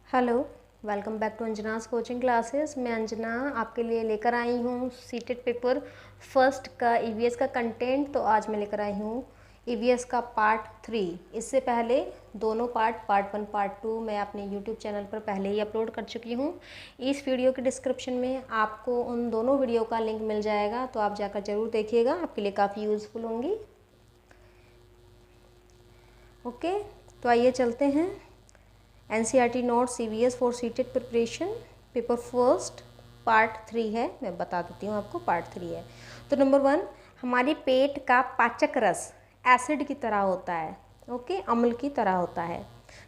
Hello, welcome back to Anjana's coaching classes. मैं अंजना आपके लिए लेकर आई हूँ सीटेट पेपर फर्स्ट का ईवीएस का कंटेंट। तो आज मैं लेकर आई हूँ ईवीएस का पार्ट 3। इससे पहले दोनों पार्ट 1 पार्ट 2 मैं अपने यूट्यूब चैनल पर पहले ही अपलोड कर चुकी हूँ। इस वीडियो के डिस्क्रिप्शन में आपको उन दोनों वीडियो का लिंक मिल जाएगा, तो आप जाकर ज़रूर देखिएगा, आपके लिए काफ़ी यूज़फुल होंगी। ओके, तो आइए चलते हैं। NCERT notes CVS for CTET preparation paper first part 3 है। मैं बता देती हूँ आपको, पार्ट 3 है। तो नंबर 1, हमारी पेट का पाचक रस एसिड की तरह होता है। ओके, अम्ल की तरह होता है।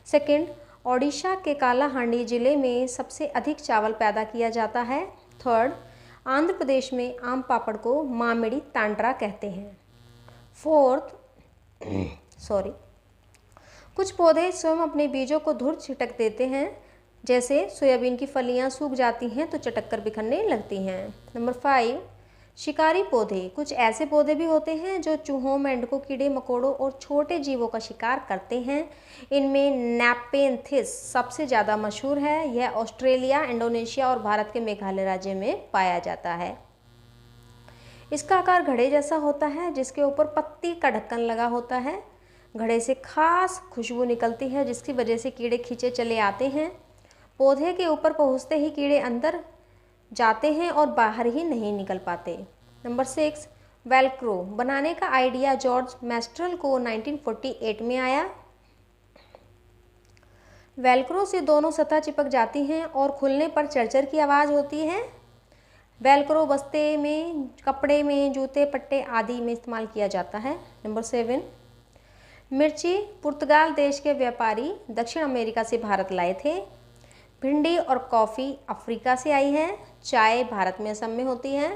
सेकंड, ओडिशा के कालाहांडी जिले में सबसे अधिक चावल पैदा किया जाता है। थर्ड, आंध्र प्रदेश में आम पापड़ को मामिड़ी तांड्रा कहते हैं। फोर्थ कुछ पौधे स्वयं अपने बीजों को धूल छिटक देते हैं। जैसे सोयाबीन की फलियां सूख जाती हैं तो चटक कर बिखरने लगती हैं। नंबर 5, शिकारी पौधे। कुछ ऐसे पौधे भी होते हैं जो चूहों, मेंढकों, कीड़े मकोड़ों और छोटे जीवों का शिकार करते हैं। इनमें नेपेंथिस सबसे ज़्यादा मशहूर है। यह ऑस्ट्रेलिया, इंडोनेशिया और भारत के मेघालय राज्य में पाया जाता है। इसका आकार घड़े जैसा होता है, जिसके ऊपर पत्ती का ढक्कन लगा होता है। घड़े से खास खुशबू निकलती है, जिसकी वजह से कीड़े खींचे चले आते हैं। पौधे के ऊपर पहुंचते ही कीड़े अंदर जाते हैं और बाहर ही नहीं निकल पाते। नंबर 6, वेलक्रो बनाने का आइडिया जॉर्ज मेस्ट्रल को 1948 में आया। वेलक्रो से दोनों सतह चिपक जाती हैं और खुलने पर चरचर की आवाज़ होती है। वेलक्रो बस्ते में, कपड़े में, जूते, पट्टे आदि में इस्तेमाल किया जाता है। नंबर 7, मिर्ची पुर्तगाल देश के व्यापारी दक्षिण अमेरिका से भारत लाए थे। भिंडी और कॉफ़ी अफ्रीका से आई है। चाय भारत में, असम में होती है।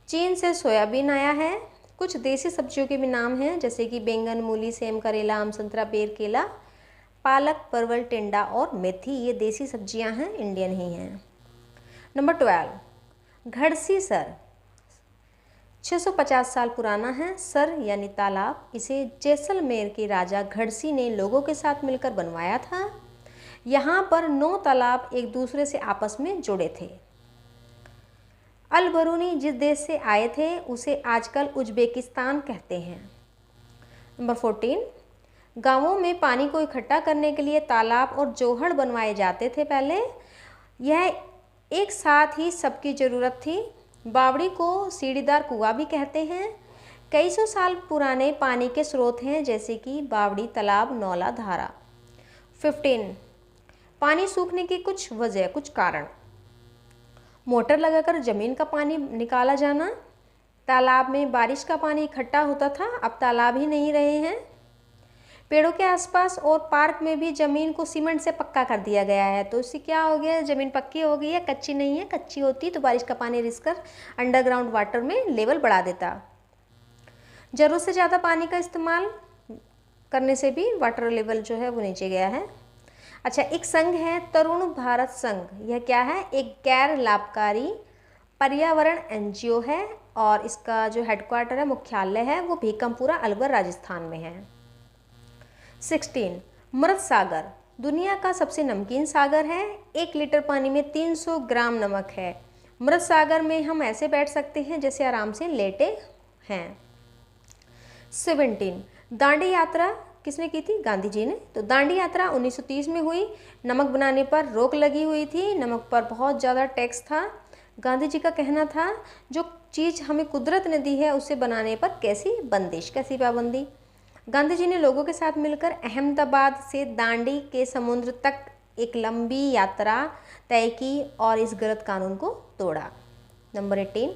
चीन से सोयाबीन आया है। कुछ देसी सब्जियों के भी नाम हैं, जैसे कि बैंगन, मूली, सेम, करेला, आम, संतरा, बेर, केला, पालक, परवल, टिंडा और मेथी। ये देसी सब्जियां हैं, इंडियन ही हैं। नंबर 12, घड़सी सर 650 साल पुराना है। सर यानी तालाब, इसे जैसलमेर के राजा घड़सी ने लोगों के साथ मिलकर बनवाया था। यहाँ पर 9 तालाब एक दूसरे से आपस में जुड़े थे। अल बरूनी जिस देश से आए थे उसे आजकल उज्बेकिस्तान कहते हैं। नंबर 14, गांवों में पानी को इकट्ठा करने के लिए तालाब और जोहड़ बनवाए जाते थे पहले। यह एक साथ ही सबकी ज़रूरत थी। बावड़ी को सीढ़ीदार कुआं भी कहते हैं। कई सौ साल पुराने पानी के स्रोत हैं, जैसे कि बावड़ी, तालाब, नौला, धारा। 15, पानी सूखने की कुछ वजह, कुछ कारण। मोटर लगाकर ज़मीन का पानी निकाला जाना। तालाब में बारिश का पानी इकट्ठा होता था, अब तालाब ही नहीं रहे हैं। पेड़ों के आसपास और पार्क में भी ज़मीन को सीमेंट से पक्का कर दिया गया है। तो इससे क्या हो गया, ज़मीन पक्की हो गई है, कच्ची नहीं है। कच्ची होती तो बारिश का पानी रिस कर अंडरग्राउंड वाटर में लेवल बढ़ा देता। ज़रूरत से ज़्यादा पानी का इस्तेमाल करने से भी वाटर लेवल जो है वो नीचे गया है। अच्छा, एक संघ है तरुण भारत संघ। यह क्या है, एक गैर लाभकारी पर्यावरण एनजीओ है और इसका जो हेडक्वार्टर है, मुख्यालय है, वो भीकमपुरा, अलवर, राजस्थान में है। 16, मृत सागर दुनिया का सबसे नमकीन सागर है। 1 लीटर पानी में 300 ग्राम नमक है। मृत सागर में हम ऐसे बैठ सकते हैं जैसे आराम से लेटे हैं। 17, दांडी यात्रा किसने की थी, गांधी जी ने। तो दांडी यात्रा 1930 में हुई। नमक बनाने पर रोक लगी हुई थी। नमक पर बहुत ज़्यादा टैक्स था। गांधी जी का कहना था, जो चीज़ हमें कुदरत ने दी है उसे बनाने पर कैसी बंदिश, कैसी पाबंदी। गांधी जी ने लोगों के साथ मिलकर अहमदाबाद से दांडी के समुद्र तक एक लंबी यात्रा तय की और इस गलत कानून को तोड़ा। नंबर 18,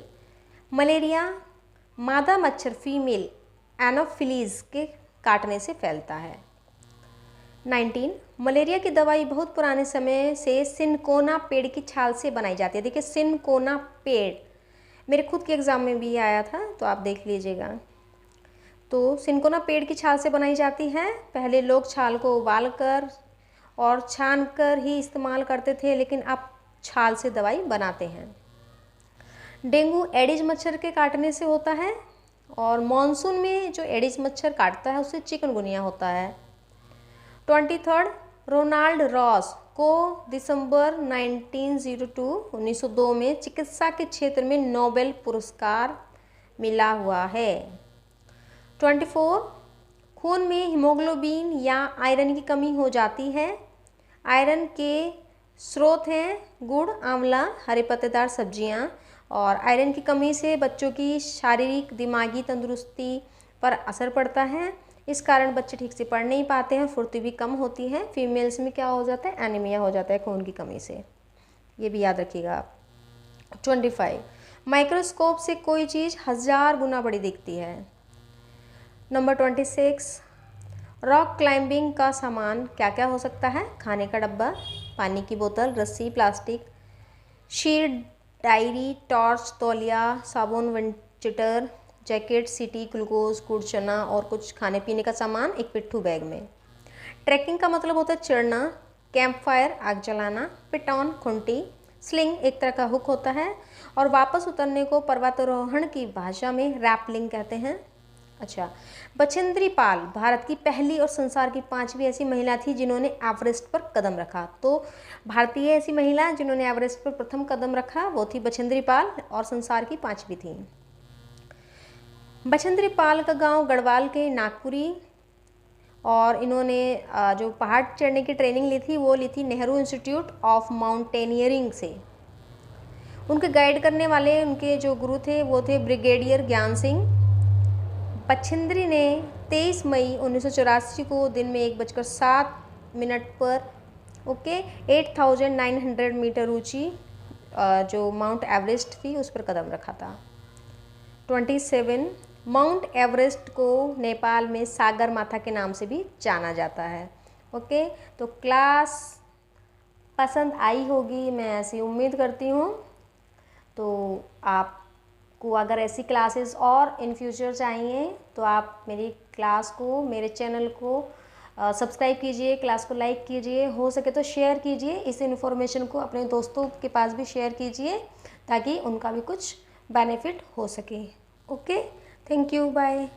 मलेरिया मादा मच्छर फीमेल एनोफिलीज के काटने से फैलता है। 19, मलेरिया की दवाई बहुत पुराने समय से सिनकोना पेड़ की छाल से बनाई जाती है। देखिए, सिनकोना पेड़ मेरे खुद के एग्ज़ाम में भी आया था, तो आप देख लीजिएगा। तो सिनकोना पेड़ की छाल से बनाई जाती है। पहले लोग छाल को उबालकर और छानकर ही इस्तेमाल करते थे, लेकिन अब छाल से दवाई बनाते हैं। डेंगू एडिस मच्छर के काटने से होता है और मॉनसून में जो एडिस मच्छर काटता है उससे चिकनगुनिया होता है। 23, रोनाल्ड रॉस को दिसंबर 1902 में चिकित्सा के क्षेत्र में नोबेल पुरस्कार मिला हुआ है। 24 खून में हीमोग्लोबिन या आयरन की कमी हो जाती है। आयरन के स्रोत हैं गुड़, आंवला, हरे पत्तेदार सब्जियां, और आयरन की कमी से बच्चों की शारीरिक दिमागी तंदुरुस्ती पर असर पड़ता है। इस कारण बच्चे ठीक से पढ़ नहीं पाते हैं, फुर्ती भी कम होती है। फीमेल्स में क्या हो जाता है, एनीमिया हो जाता है खून की कमी से, ये भी याद रखिएगा आप। 25 माइक्रोस्कोप से कोई चीज़ 1000 गुना बड़ी दिखती है। नंबर 26 रॉक क्लाइंबिंग का सामान क्या क्या हो सकता है, खाने का डब्बा, पानी की बोतल, रस्सी, प्लास्टिक, शीट, डायरी, टॉर्च, तौलिया, साबुन, विंचटर, जैकेट, सीटी, ग्लूकोज, गुड़, चना और कुछ खाने पीने का सामान एक पिट्ठू बैग में। ट्रैकिंग का मतलब होता है चढ़ना, कैंप फायर आग जलाना, पिटॉन खुंटी, स्लिंग एक तरह का हुक होता है, और वापस उतरने को पर्वतारोहण की भाषा में रैपलिंग कहते हैं। अच्छा, बछेंद्री पाल भारत की पहली और संसार की 5वीं ऐसी महिला थी जिन्होंने एवरेस्ट पर कदम रखा। तो भारतीय ऐसी महिला जिन्होंने एवरेस्ट पर प्रथम कदम रखा वो थी बछेंद्री पाल, और संसार की 5वीं थी। बछेंद्री पाल का गांव गढ़वाल के नागपुरी, और इन्होंने जो पहाड़ चढ़ने की ट्रेनिंग ली थी वो ली थी नेहरू इंस्टीट्यूट ऑफ माउंटेनियरिंग से। उनके गाइड करने वाले उनके जो गुरु थे वो थे ब्रिगेडियर ज्ञान सिंह। बछेंद्री ने 23 मई 1984 को दिन में 1:07 पर 8,900 मीटर ऊंची जो माउंट एवरेस्ट थी उस पर कदम रखा था। 27 माउंट एवरेस्ट को नेपाल में सागर माथा के नाम से भी जाना जाता है। ओके, तो क्लास पसंद आई होगी, मैं ऐसी उम्मीद करती हूँ। तो आपको अगर ऐसी क्लासेस और इन फ्यूचर चाहिए तो आप मेरी क्लास को, मेरे चैनल को सब्सक्राइब कीजिए, क्लास को लाइक कीजिए, हो सके तो शेयर कीजिए। इस इन्फॉर्मेशन को अपने दोस्तों के पास भी शेयर कीजिए ताकि उनका भी कुछ बेनिफिट हो सके। Okay, thank you, bye.